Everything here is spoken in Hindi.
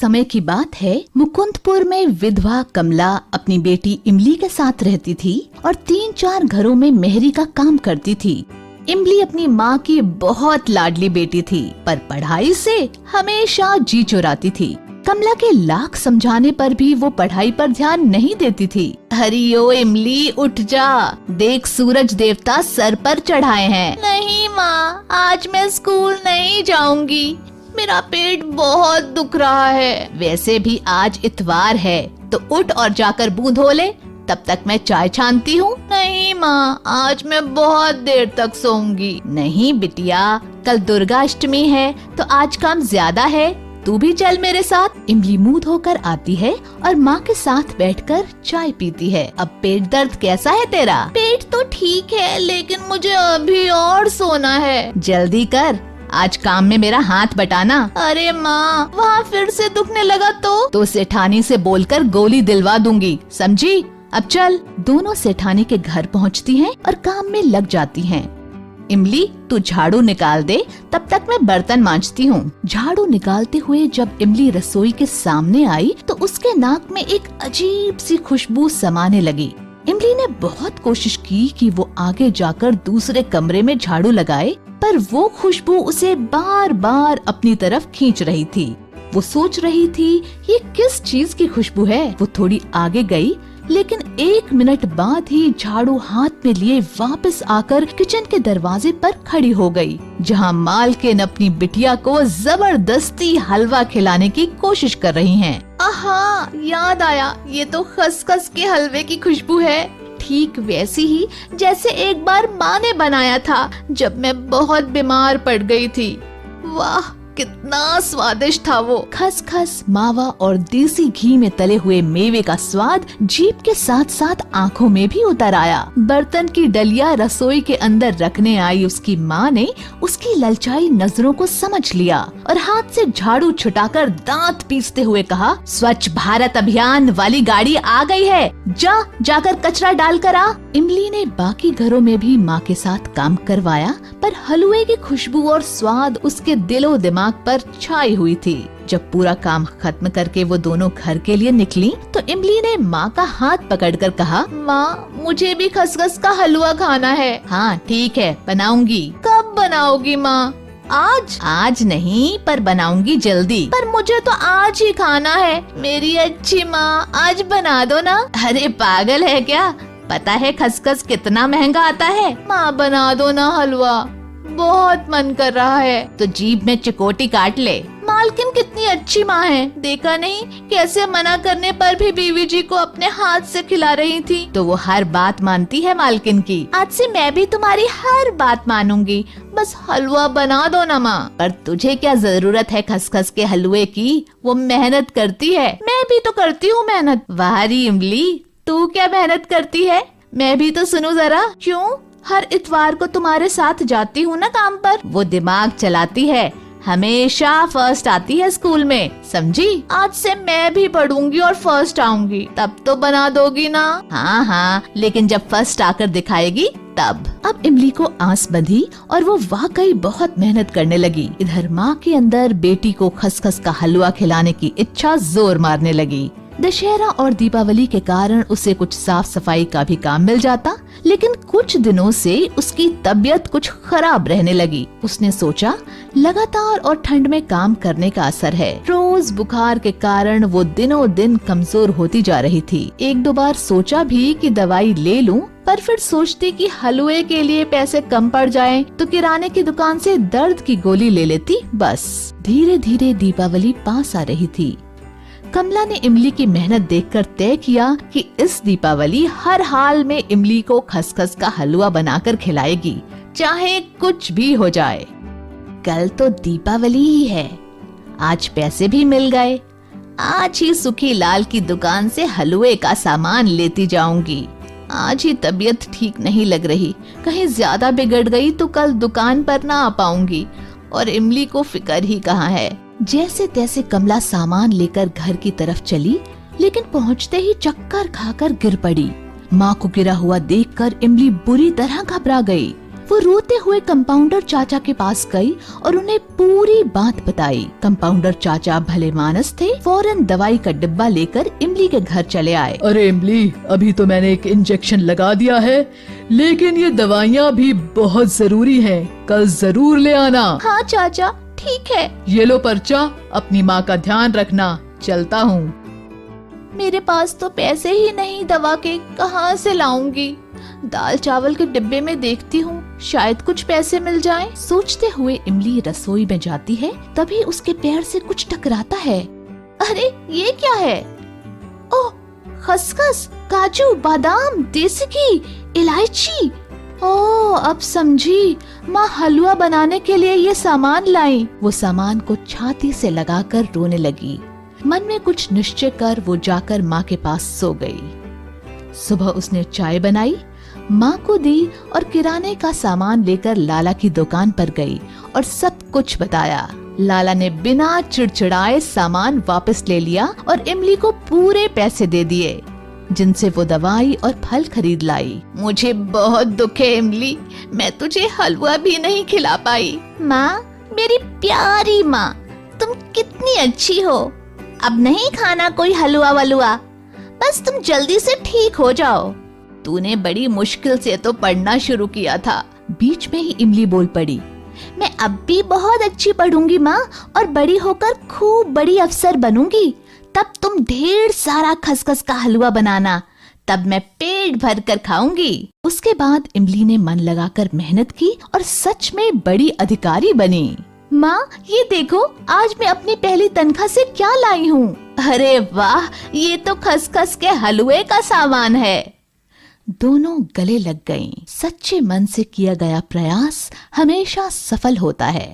समय की बात है, मुकुंदपुर में विधवा कमला अपनी बेटी इमली के साथ रहती थी और 3-4 घरों में मेहरी का काम करती थी। इमली अपनी माँ की बहुत लाडली बेटी थी, पर पढ़ाई से हमेशा जी चुराती थी। कमला के लाख समझाने पर भी वो पढ़ाई पर ध्यान नहीं देती थी। हरियो इमली, उठ जा, देख सूरज देवता सर पर चढ़ाए हैं। नहीं माँ, आज मैं स्कूल नहीं जाऊंगी, मेरा पेट बहुत दुख रहा है। वैसे भी आज इतवार है, तो उठ और जाकर मुंह धो ले, तब तक मैं चाय छानती हूँ। नहीं माँ, आज मैं बहुत देर तक सोऊंगी। नहीं बिटिया, कल दुर्गा अष्टमी है, तो आज काम ज्यादा है, तू भी चल मेरे साथ। इमली मुंह धोकर आती है और माँ के साथ बैठकर चाय पीती है। अब पेट दर्द कैसा है तेरा? पेट तो ठीक है, लेकिन मुझे अभी और सोना है। जल्दी कर, आज काम में मेरा हाथ बटाना। अरे माँ, वहाँ फिर से दुखने लगा तो सेठानी से बोलकर गोली दिलवा दूंगी, समझी? अब चल। दोनों सेठानी के घर पहुँचती हैं और काम में लग जाती हैं। इमली, तू झाड़ू निकाल दे, तब तक मैं बर्तन मांजती हूँ। झाड़ू निकालते हुए जब इमली रसोई के सामने आई तो उसके नाक में एक अजीब सी खुशबू समाने लगी। इमली ने बहुत कोशिश की कि वो आगे जाकर दूसरे कमरे में झाड़ू लगाए, पर वो खुशबू उसे बार बार अपनी तरफ खींच रही थी। वो सोच रही थी ये किस चीज की खुशबू है। वो थोड़ी आगे गई, लेकिन 1 मिनट बाद ही झाड़ू हाथ में लिए वापस आकर किचन के दरवाजे पर खड़ी हो गई, जहां मालकिन अपनी बिटिया को जबरदस्ती हलवा खिलाने की कोशिश कर रही हैं। आहा, याद आया, ये तो खसखस के हलवे की खुशबू है, ठीक वैसी ही जैसे एक बार माँ ने बनाया था जब मैं बहुत बीमार पड़ गई थी। वाह, कितना स्वादिष्ट था वो। खसखस, मावा और देसी घी में तले हुए मेवे का स्वाद जीभ के साथ साथ आँखों में भी उतर आया। बर्तन की डलिया रसोई के अंदर रखने आई उसकी माँ ने उसकी ललचाई नजरों को समझ लिया और हाथ से झाड़ू छुटाकर दांत पीसते हुए कहा, स्वच्छ भारत अभियान वाली गाड़ी आ गई है, जाकर कचरा डाल कर आ। इमली ने बाकी घरों में भी माँ के साथ काम करवाया, पर हलवे की खुशबू और स्वाद उसके दिलो दिमाग पर छाई हुई थी। जब पूरा काम खत्म करके वो दोनों घर के लिए निकली तो इमली ने माँ का हाथ पकड़कर कहा, माँ, मुझे भी खसखस का हलवा खाना है। हाँ ठीक है, बनाऊंगी। कब बनाओगी माँ? आज नहीं, पर बनाऊंगी जल्दी। पर मुझे तो आज ही खाना है। मेरी अच्छी माँ, आज बना दो ना। अरे पागल है क्या, पता है खसखस कितना महंगा आता है। माँ बना दो ना हलवा, बहुत मन कर रहा है। तो जीभ में चिकोटी काट ले। मालकिन कितनी अच्छी माँ है, देखा नहीं कैसे मना करने पर भी बीवी जी को अपने हाथ से खिला रही थी। तो वो हर बात मानती है मालकिन की। आज से मैं भी तुम्हारी हर बात मानूंगी, बस हलवा बना दो ना माँ। पर तुझे क्या जरूरत है खसखस के हलवे की, वो मेहनत करती है। मैं भी तो करती हूँ मेहनत। वाह री इमली, तू क्या मेहनत करती है, मैं भी तो सुनूं जरा। क्यों? हर इतवार को तुम्हारे साथ जाती हूँ ना काम पर। वो दिमाग चलाती है, हमेशा फर्स्ट आती है स्कूल में, समझी? आज से मैं भी पढ़ूंगी और फर्स्ट आऊंगी, तब तो बना दोगी ना? हाँ, लेकिन जब फर्स्ट आकर दिखाएगी तब। अब इमली को आस बंधी और वो वाकई बहुत मेहनत करने लगी। इधर माँ के अंदर बेटी को खसखस का हलवा खिलाने की इच्छा जोर मारने लगी। दशहरा और दीपावली के कारण उसे कुछ साफ सफाई का भी काम मिल जाता, लेकिन कुछ दिनों से उसकी तबीयत कुछ खराब रहने लगी। उसने सोचा लगातार और ठंड में काम करने का असर है। रोज बुखार के कारण वो दिनों दिन कमजोर होती जा रही थी। 1-2 बार सोचा भी कि दवाई ले लूं, पर फिर सोचती कि हलवे के लिए पैसे कम पड़ जाएं, तो किराने की दुकान से दर्द की गोली ले लेती बस। धीरे धीरे दीपावली पास आ रही थी। कमला ने इमली की मेहनत देखकर तय किया कि इस दीपावली हर हाल में इमली को खसखस का हलवा बनाकर खिलाएगी, चाहे कुछ भी हो जाए। कल तो दीपावली ही है, आज पैसे भी मिल गए। आज ही सुखी लाल की दुकान से हलवे का सामान लेती जाऊंगी। आज ही तबीयत ठीक नहीं लग रही, कहीं ज्यादा बिगड़ गई तो कल दुकान पर ना आ पाऊंगी, और इमली को फिक्र ही कहाँ है। जैसे तैसे कमला सामान लेकर घर की तरफ चली, लेकिन पहुंचते ही चक्कर खाकर गिर पड़ी। माँ को गिरा हुआ देखकर इमली बुरी तरह घबरा गई। वो रोते हुए कंपाउंडर चाचा के पास गई और उन्हें पूरी बात बताई। कंपाउंडर चाचा भले मानस थे, फौरन दवाई का डिब्बा लेकर इमली के घर चले आए। अरे इमली, अभी तो मैंने एक इंजेक्शन लगा दिया है, लेकिन ये दवाइयाँ भी बहुत जरूरी हैं। कल जरूर ले आना। हाँ चाचा, ठीक है। ये लो पर्चा, अपनी माँ का ध्यान रखना। चलता हूँ। मेरे पास तो पैसे ही नहीं दवा के, कहाँ से लाऊंगी? दाल चावल के डिब्बे में देखती हूँ, शायद कुछ पैसे मिल जाएं। सोचते हुए इमली रसोई में जाती है, तभी उसके पैर से कुछ टकराता है। अरे ये क्या है? ओह, खसखस, काजू, बादाम, देसी घी, इलायची। ओह, अब समझी, माँ हलवा बनाने के लिए ये सामान लाई। वो सामान को छाती से लगाकर रोने लगी। मन में कुछ निश्चय कर वो जाकर माँ के पास सो गई। सुबह उसने चाय बनाई, माँ को दी और किराने का सामान लेकर लाला की दुकान पर गई और सब कुछ बताया। लाला ने बिना चिड़चिड़ाए सामान वापस ले लिया और इमली को पूरे पैसे दे दिए, जिनसे वो दवाई और फल खरीद लाई। मुझे बहुत दुख है इमली, मैं तुझे हलवा भी नहीं खिला पाई। माँ, मेरी प्यारी माँ, तुम कितनी अच्छी हो। अब नहीं खाना कोई हलवा वलुआ, बस तुम जल्दी से ठीक हो जाओ। तूने बड़ी मुश्किल से तो पढ़ना शुरू किया था। बीच में ही इमली बोल पड़ी, मैं अब भी बहुत अच्छी पढ़ूंगी माँ, और बड़ी होकर खूब बड़ी अफसर बनूंगी। तब तुम ढेर सारा खसखस का हलवा बनाना, तब मैं पेट भर कर खाऊंगी। उसके बाद इमली ने मन लगाकर मेहनत की और सच में बड़ी अधिकारी बनी। माँ, ये देखो, आज मैं अपनी पहली तनख्वाह से क्या लाई हूँ। अरे वाह, ये तो खसखस के हलवे का सामान है। दोनों गले लग गईं। सच्चे मन से किया गया प्रयास हमेशा सफल होता है।